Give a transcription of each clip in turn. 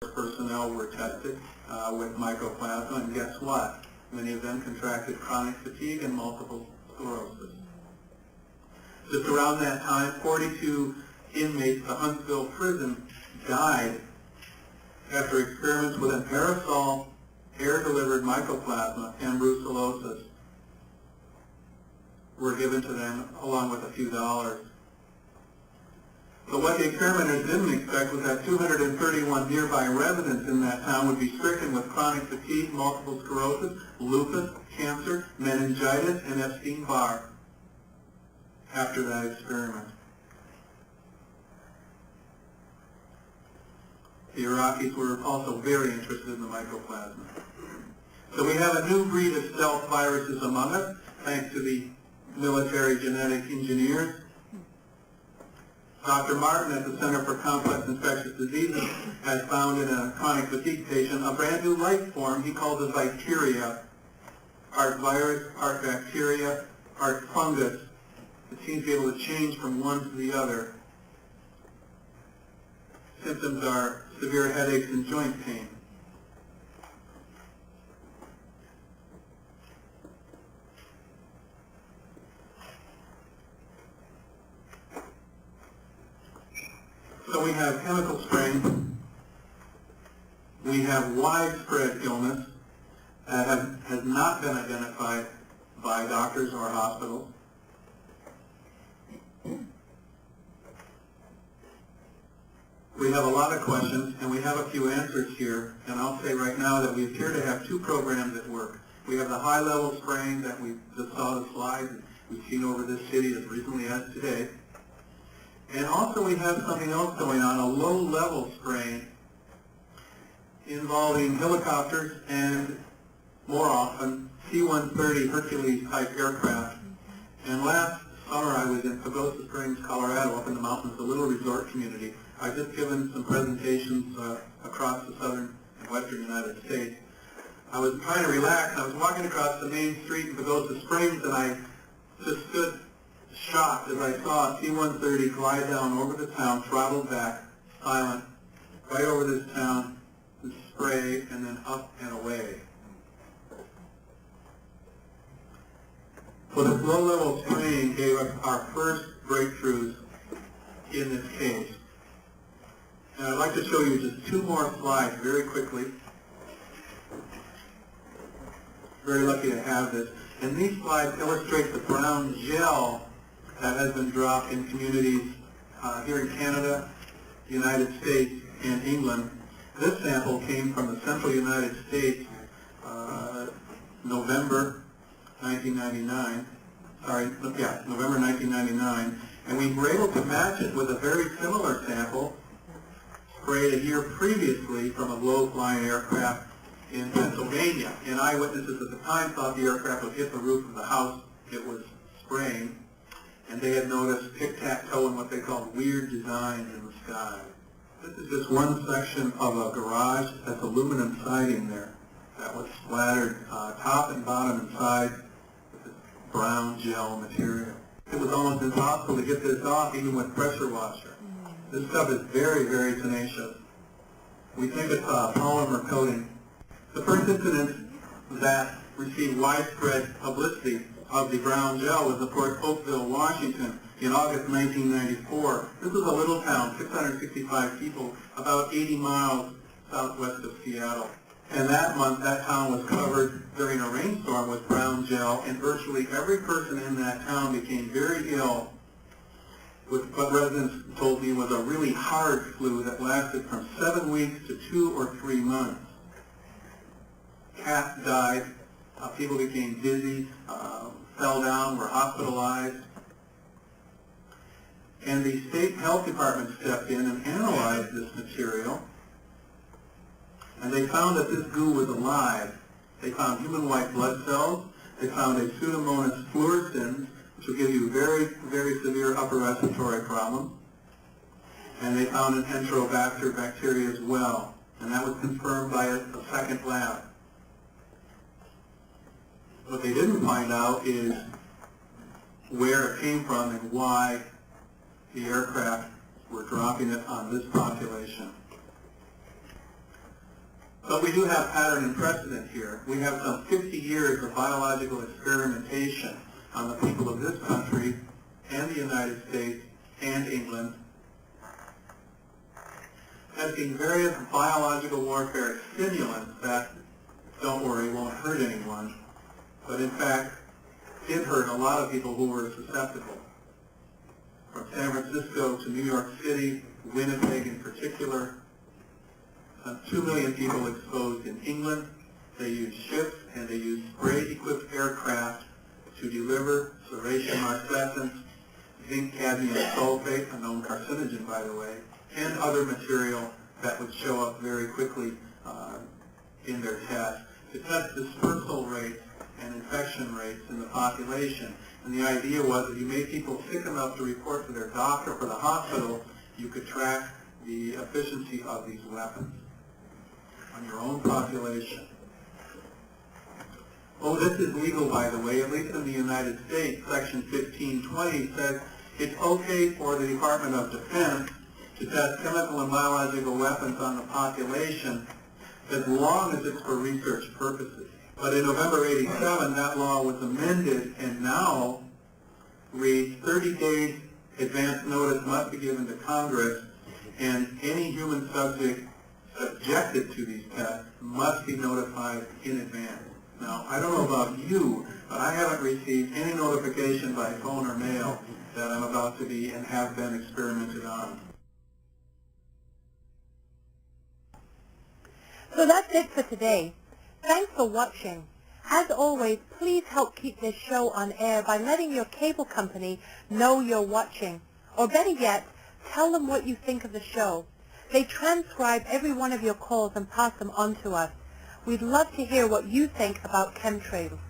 personnel were tested with mycoplasma, and guess what? Many of them contracted chronic fatigue and multiple sclerosis. Just around that time, 42 inmates at the Huntsville prison died after experiments with an aerosol air-delivered mycoplasma and brucellosis were given to them along with a few dollars. But what the experimenters didn't expect was that 231 nearby residents in that town would be stricken with chronic fatigue, multiple sclerosis, lupus, cancer, meningitis, and Epstein-Barr after that experiment. The Iraqis were also very interested in the mycoplasma. So we have a new breed of stealth viruses among us, thanks to the military genetic engineers. Dr. Martin at the Center for Complex Infectious Diseases has found in a chronic fatigue patient a brand new life form. He calls it bacteria, part virus, part bacteria, part fungus. It seems to be able to change from one to the other. Symptoms are severe headaches and joint pain. So we have chemical spraying, we have widespread illness that has not been identified by doctors or hospitals. We have a lot of questions, and we have a few answers here, and I'll say right now that we appear to have two programs at work. We have the high-level spraying that we just saw the slides, and we've seen over this city as recently as today. And also we have something else going on, a low-level spraying involving helicopters and, more often, C-130 Hercules-type aircraft. And last summer I was in Pagosa Springs, Colorado, up in the mountains, a little resort community. I've just given some presentations across the southern and western United States. I was trying to relax. I was walking across the main street in Pagosa Springs, and I just stood shocked as I saw a C-130 glide down over the town, throttled back, silent, right over this town, and spray, and then up and away. So this low-level spraying gave us our first breakthroughs in this case. And I'd like to show you just two more slides very quickly. Very lucky to have this. And these slides illustrate the brown gel that has been dropped in communities here in Canada, the United States, and England. This sample came from the central United States, November 1999. November 1999. And we were able to match it with a very similar sample sprayed a year previously from a low-flying aircraft in Pennsylvania. And eyewitnesses at the time thought the aircraft would hit the roof of the house it was spraying, and they had noticed tic-tac-toe and what they called weird designs in the sky. This is just one section of a garage that's aluminum siding there that was splattered top and bottom and side with this brown gel material. It was almost impossible to get this off even with pressure washer. This stuff is very, very tenacious. We think it's a polymer coating. The first incident that received widespread publicity of the brown gel was, of course, Oakville, Washington, in August 1994. This was a little town, 665 people, about 80 miles southwest of Seattle. And that month, that town was covered during a rainstorm with brown gel, and virtually every person in that town became very ill with what residents told me was a really hard flu that lasted from 7 weeks to 2 or 3 months. Cats died, people became dizzy, fell down, were hospitalized. And the state health department stepped in and analyzed this material, and they found that this goo was alive. They found human white blood cells, they found a Pseudomonas fluorescens, which will give you very, very severe upper respiratory problems, and they found an Enterobacter bacteria as well, and that was confirmed by a second lab. What they didn't find out is where it came from and why the aircraft were dropping it on this population. But we do have pattern and precedent here. We have some 50 years of biological experimentation on the people of this country and the United States and England, testing various biological warfare stimulants that, don't worry, won't hurt anyone, but in fact did hurt a lot of people who were susceptible. From San Francisco to New York City, Winnipeg in particular, 2 million people exposed in England. They used ships and they used spray-equipped aircraft to deliver serratia marcescens, zinc cadmium sulfate, a known carcinogen by the way, and other material that would show up very quickly in their tests to test dispersal rates and infection rates in the population. And the idea was that you made people sick enough to report to their doctor or the hospital, you could track the efficiency of these weapons on your own population. Oh, this is legal, by the way, at least in the United States. Section 1520 says it's okay for the Department of Defense to test chemical and biological weapons on the population as long as it's for research purposes. But in November '87, that law was amended and now reads 30 days advance notice must be given to Congress, and any human subject subjected to these tests must be notified in advance. Now, I don't know about you, but I haven't received any notification by phone or mail that I'm about to be and have been experimented on. So that's it for today. Thanks for watching. As always, please help keep this show on air by letting your cable company know you're watching. Or better yet, tell them what you think of the show. They transcribe every one of your calls and pass them on to us. We'd love to hear what you think about Chem Trails.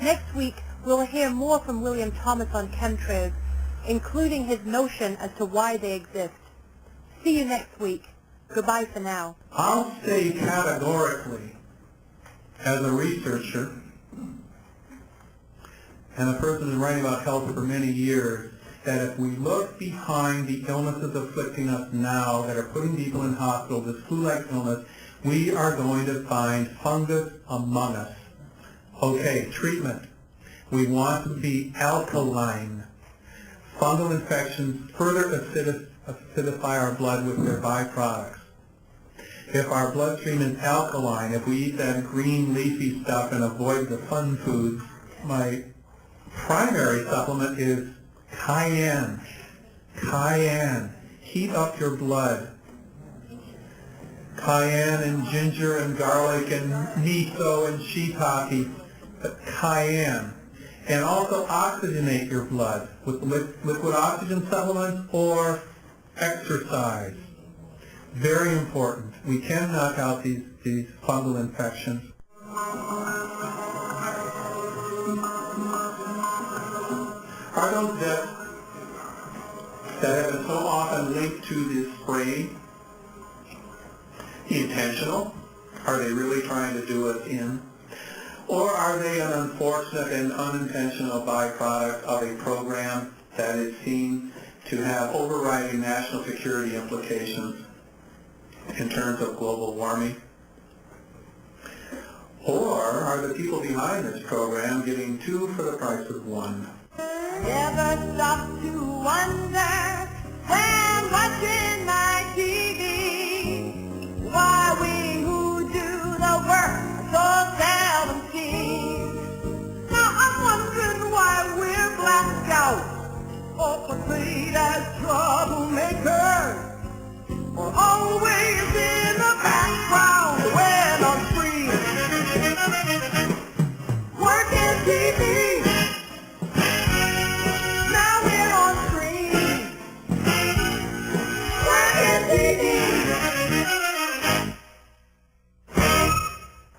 Next week, we'll hear more from William Thomas on Chem Trails, including his notion as to why they exist. See you next week. Goodbye for now. I'll say categorically, as a researcher and a person who's writing about health for many years, that if we look behind the illnesses afflicting us now that are putting people in hospital, this flu-like illness, we are going to find fungus among us. Okay, treatment. We want to be alkaline. Fungal infections further acidify our blood with their byproducts. If our bloodstream is alkaline, if we eat that green leafy stuff and avoid the fun foods, my primary supplement is cayenne. Cayenne. Heat up your blood. Cayenne and ginger and garlic and miso and shiitake, but cayenne. And also oxygenate your blood with liquid oxygen supplements or exercise. Very important. We can knock out these fungal infections. Are those deaths that have been so often linked to this spraying intentional? Are they really trying to do us in? Or are they an unfortunate and unintentional byproduct of a program that is seen to have overriding national security implications in terms of global warming? Or are the people behind this program getting two for the price of one? Never stop to wonder when watching my TV why we who do the work so seldom see. Now I'm wondering why we're blacked out or portrayed as troublemakers, or always in the background when on screen. Working TV. Now we're on screen. Working TV.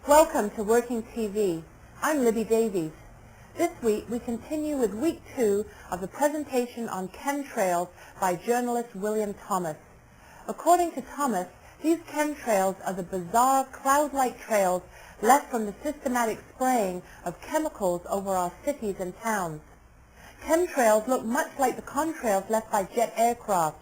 Welcome to Working TV. I'm Libby Davies. This week we continue with week 2 of the presentation on chemtrails by journalist William Thomas. According to Thomas, these chemtrails are the bizarre cloud-like trails left from the systematic spraying of chemicals over our cities and towns. Chemtrails look much like the contrails left by jet aircraft,